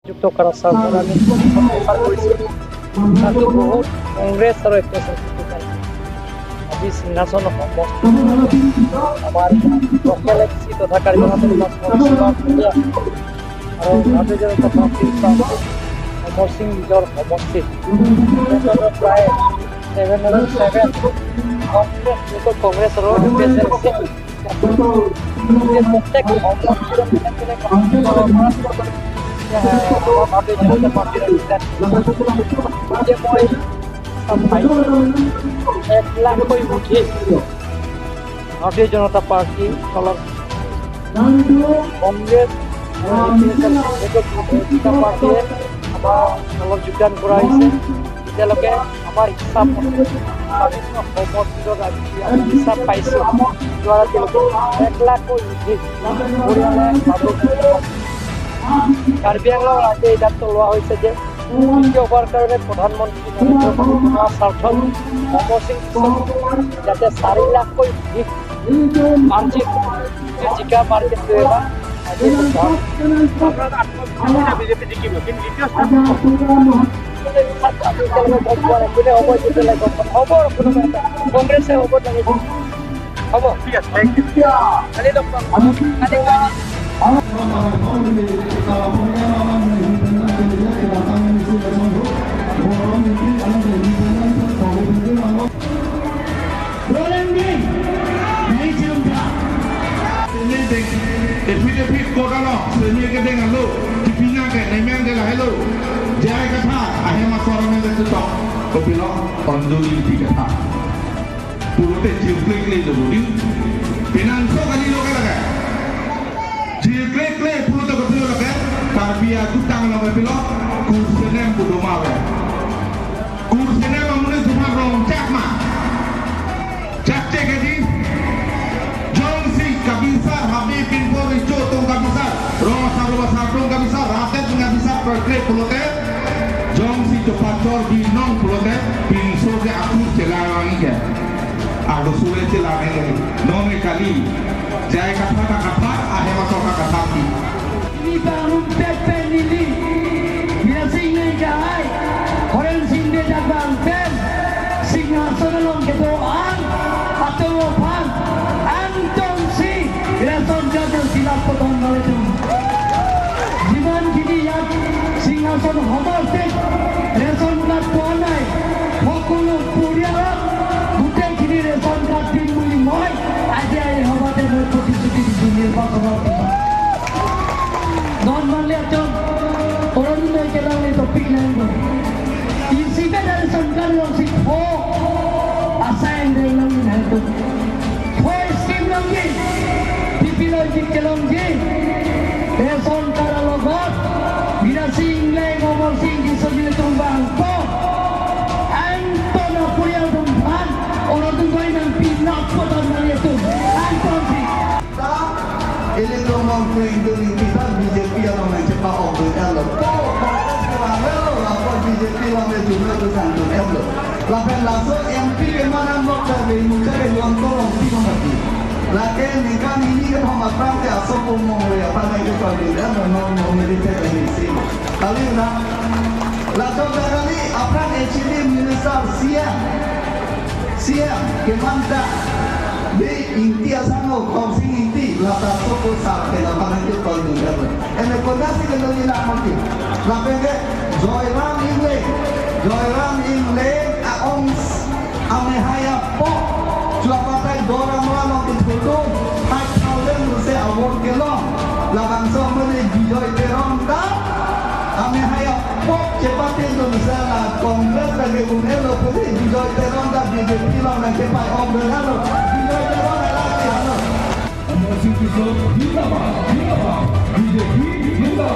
যুক্ত কৰাৰ স্বাৰ্থে আমি প্ৰচাৰ কৰেছি তাকে বহুত কংগ্ৰেস আৰ আজি সিংহাসন আমাৰ লোকেল এমসি তথা কাৰ্যকৰ আৰু ভাৰতীয় জনতা পাৰ্টিৰ অমৰ সিং নিজৰ সমষ্টিত প্ৰায় 707 কংগ্ৰেছৰ প্ৰত্যেক ভাৰতীয় জনতা পাৰ্টিৰ মই 1 লাখকৈ উঠি ভাৰতীয় জনতা পাৰ্টি তলত কংগ্ৰেছ পাৰ্টিয়ে আমাৰ অলপ যোগদান কৰা হৈছে এতিয়ালৈকে আমাৰ হিচাপ হিচাপ পাইছোঁ যোৱা তেওঁলোকে 1 লাখকৈ উঠি পৰিয়ালে কাৰ্বি আংলং ৰাজ্যে এই দায়িত্ব লোৱা হৈছে যে দ্বিতীয়বাৰ কাৰণে প্ৰধানমন্ত্ৰী নৰেন্দ্ৰ মোদীৰ স্বাৰ্থত অমৰ সিং যাতে 4 লাখকৈ অধিক জিকা মাৰ্কেট এবাৰ বিজেপি জিকিব কিন্তু দ্বিতীয় স্থান কংগ্ৰেছে হ'ব হ'ব ঠিক আছে থেংক ইউ কালি লগ পাম Epit kodano seni ke dengan lo dipinga ke nemeng de la hello jai katha ahe ma sorone de to kopilo onjoli di katha purote jikle kle lo budi pinanso kali lo kala jikle kle purote kopilo lo ke tarbia tutang lo kopilo kursene budo mawe kursene mamune tuma rong chakma chakche ke di Kabisar, Habib bin Boris Jotung Kabisar, Rosa Rosa Tung Kabisar, Ratet Kabisar, Perkle Pulote, Jongsi Jopacor di Nong Pulote, bin Soje Aku Celangi ke, Ado Sule Celangi, Nome Kali, Jai Kata, Ahe Masoka Kataki. Ini baru Pepe Nili, dia single jahai, orang single jagang pen, singa sonalong kedoan, atau pan, Anton si, Reson jajan silap potong itu. Jiman kini yang singhason homosek, Reson kat tuanai, Hokulu Puriara, bukan kini Reson kat timuli moy, aja yang homate berputih-putih di dunia bakal-bakal. Non malah jom orang ini kelang ni topik lain tu. Isi kan dari sangkar yang si ho asal dari lang ni tu. Ho skim lang ni, pipilan di kelang ni. Reson kara logot, bila sing leh ngomong sing di sebelah tumbang po. Anton apa yang tumbang orang tu kau yang pinak potong dari tu. Anton si. Ele não mantém identidade BJP yang mencetak orang elok. Apa BJP yang menjual tu sangat elok. Lapan langsung MP mana nak cari muka yang tolong tiga mati. Lakin nikah ini kan hamba perang ke asal umum ya pada itu kalau dia non militer ini. Kali na, langsung kali apa actually minister siap kemana di inti asal kongsi inti lata soko sah ke lapangan itu kalau dia ene kondisi kalau dia nak mati lapan ke Joyram Ingle aong amehaya po cua pakai dora malam itu hai kalian mesti award kelong lapan so mana Joy Terong dah amehaya po cepat itu misalnya kongres lagi umelo putih Joy Terong dah BJP lang nak cepat ombrelo Musik itu, kita, BJP, kita.